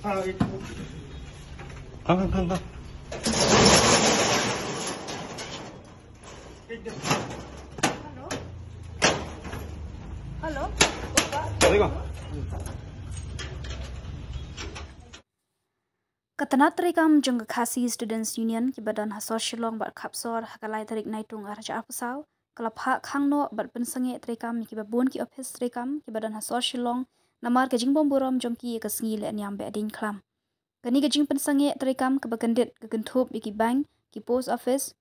Halo. Halo. Katanat rekam jeng Khasi Students Union ki badan hasor Shillong bat khapsor hakalai tarik naitung arja apusau kelap hak khangno bat pensange rekam ki babun ki office rekam ki badan hasor Shillong namar ke jing bomburom jongki ke sengi le nyam be adin klam kani ke jing pensange rekam ke bakandit ke gentup ki bank ki post office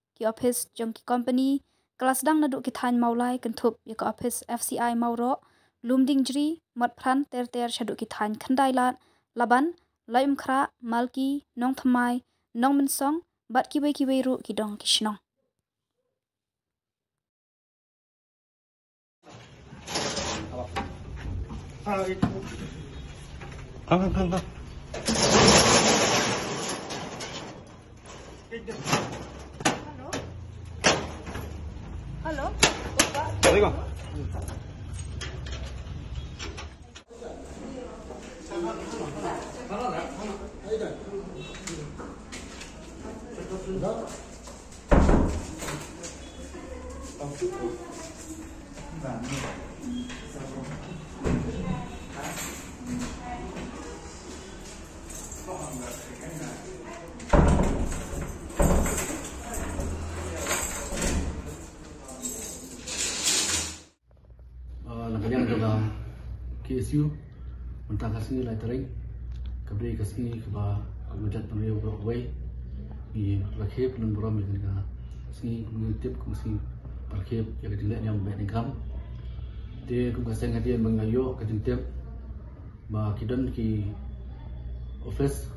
jongki company kelas dang naduk ki than maulai gentup ki office FCI mauro lumding jri mat pran ter shaduk ki than khandai laban Laim kra, malki, nong thamai, nong mensong, bat kiwe ru ki dong kishnong. Halo. Halo. Nakanyang juga KSU mentang kasih lai tarik kabri kasih keba kemujat penriu berway di rakyat dan beram yang kita kasih kemujat kasih rakyat yang kita yang baik nikam dia kasih hadiah mengayo kejentip bah kidan ki office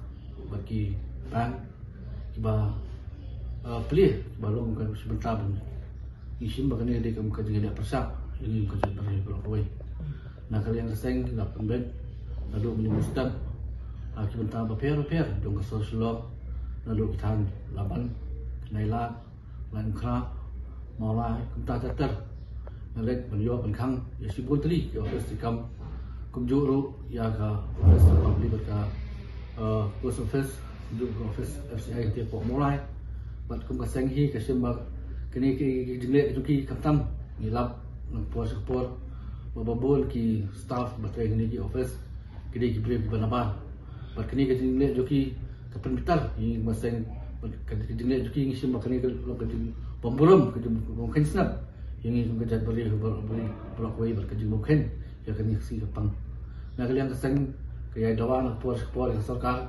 bagi bank kiba pelih balong kan sebentar pun isim bakal dia kamu kerja dia persak ini kerja berway nah kalian keseng dapat bed lalu menyebutkan sebentar repair dong ke sosial lalu kita laban naila lain kra maulai kita teter nalek beliau penkang ya sibuk tadi ya office dikam kumjuru ya ke office public berka post office duduk office FCI kita pok mulai buat kum keseng hi kesembak kini ki jenglek juki kamtam ngilap nang support bababol ki staff batai kini ki office kini ki brief banaban bat kini ki jenglek juki kapentar ini maseng kini jenglek juki ngisi makani ke pemburum ke mungkin snap yang ini kerja beri berlaku berkerja mungkin ya kini si kepang nah kalian keseng kaya dawan support yang sarkar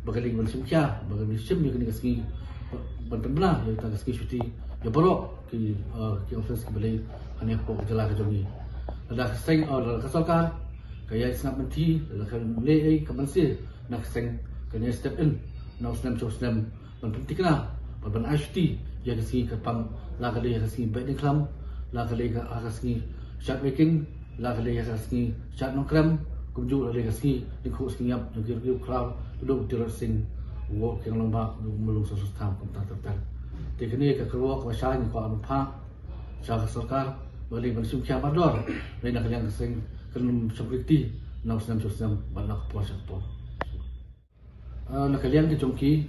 bakali bersimkia bakali sim ya kini kasi benar ya kita kasi cuti ya borok ki office kembali hanya kok jalan ke jogi ada keseng ada kesalkan kaya snap menti ada kan lei kemensi nak keseng kena step in nak senam penting ban HT ya kasi kepang la kali kasi baik ni klam la kali kasi shot making la kali kasi shot nongkram kumju la kasi ni ko singap jogir crowd duduk terusing work yang lomba melung sosial tam komputer teknik ke keluar ke masyarakat ni ko ampa syarah sarkar balik bersum kiamat dor lain nak yang keseng kenum security nak senam banyak puasa tu nak kalian ke jongki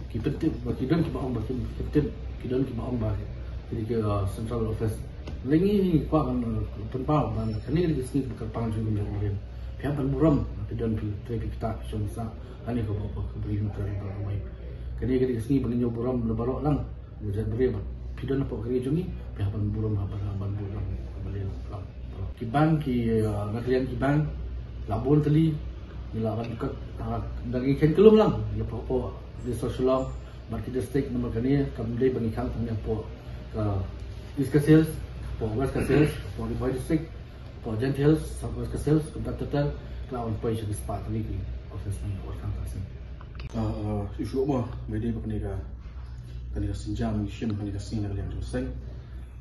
ki penting bagi dan ki baong bagi penting ki dan ki baong bagi jadi ke central office lagi ko kan penpau dan kini di sini berkepang juga menjadi pihak penburam dan traffic tak semasa ani ko apa beri untuk ramai kini di sini bagi buram lebarok lang jadi beri pidan apa kerja jungi pihak penburam buram kembali lang kiban ki naklian kiban labon tali dilawan dekat dari ken kelum lang ya apa di sosial market district nomor kini kembali bagi kang punya po ke East Sales po West Sales po di district po Gentiles Southwest Sales kontak total lawan po siya sepat lagi office ni orang kasih isu apa beda berkenega kanega sinjam mission kanega sini yang selesai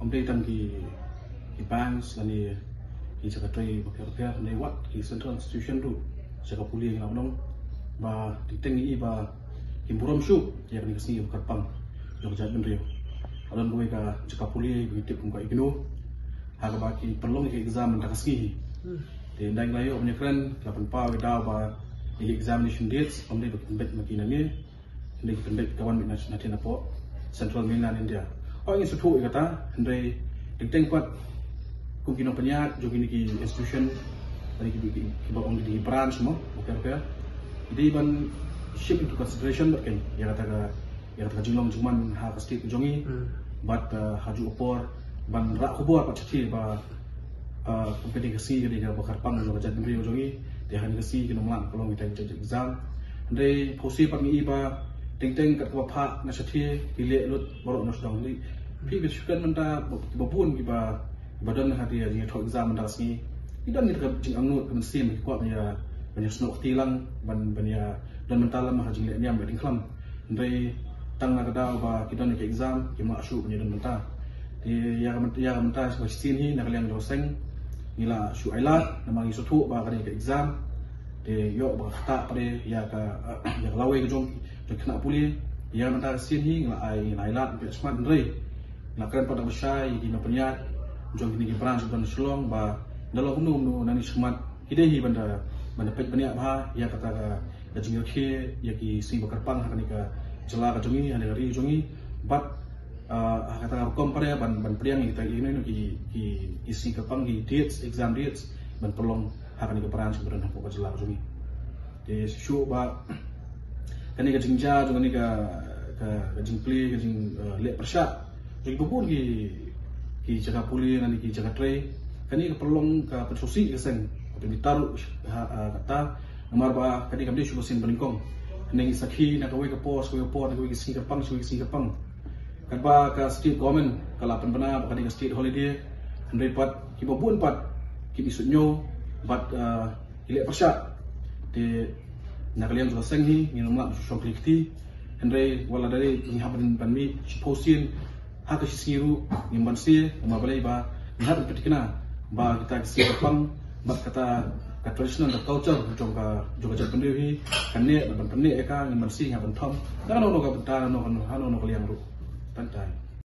update ki banks lani ki secretary repair ni wat ki central institution tu jaga pulih yang nong ba ditingi ba imburam shu ya kanega sini berkepang yang jadi rio alam gue ka jaga pulih begitu pun ka igno harga baki perlu ke exam tak ski dan lain lain punya keren 8 pa kita ba examination dates omni bekembet makinani hindi bekembet kawan natin na po Central Mainland India. Ang instituto ikata hindi tingteng pat kung kinong panyat jo kini ki institution ani ki ba ong di branch mo okay di ban ship into consideration but kan ya kata jinglong cuman ha ka state jongi but haju opor ban ra khobor pat chi ba company kasi jadi bakar pang jo jat brio jongi dia hanya kasi kinong lang kolong kita exam ndai posi pat mi iba tingteng kat ko pha na sathi pile lut borok nos dong ni pi bisukan menta babun kiba badan hati ya thok exam menta sni idan ni ka jing angnut kan sim ko ya banyak snok tilang ban ya dan mentalam ha jing le nyam gading klam ndai tang na kada ba kita ni exam ki ma asu punya dan menta di ya menta sebagai sini na kalian doseng nila su ailat na mangi sotu ba ka ni exam de yo ba khata pare ya lawe ke jong kena puli ya menta sini ngla ailat ke smart ndai na keren pada besai di no penyat jong ni branch dan selong ba dalam umno nani smart hidehi banda pet banyak bah ya kata ka jingyo ke ya ki sing bakar pang hakani ka jela ka jongi ane ri jongi but kata compare ban priang kita ini no ki sing ka pang ki dates exam dates ban pelong hakani ka branch beran hapo ka jela ka jongi de shu ba kani ka jingja jongi ka jingpli ka jing le persat jadi bubun ki jaga puli nani ki jaga tray kani ka pelong ka pensosi ka seng ditaruh kata nomor ba kadi kami sudah sin beningkong neng sakhi na kawai ka pos na kawai singapang kan ba ka state government kala penbena kadi ka state holiday handai pat ki babun pat ki bisudnyo bat ile pasha de na kalian sudah senghi ni nomor syong klikti handai wala dari ni haban banmi posin haka siru ni bansi nomor balai ba ni haban petikna ba kita singapang bat kata traditional the culture jong ka juga jat pendeu hi kanne ban penne eka ngi man si ngaban thom na no ka benta no kan hano no kaliang ru tantai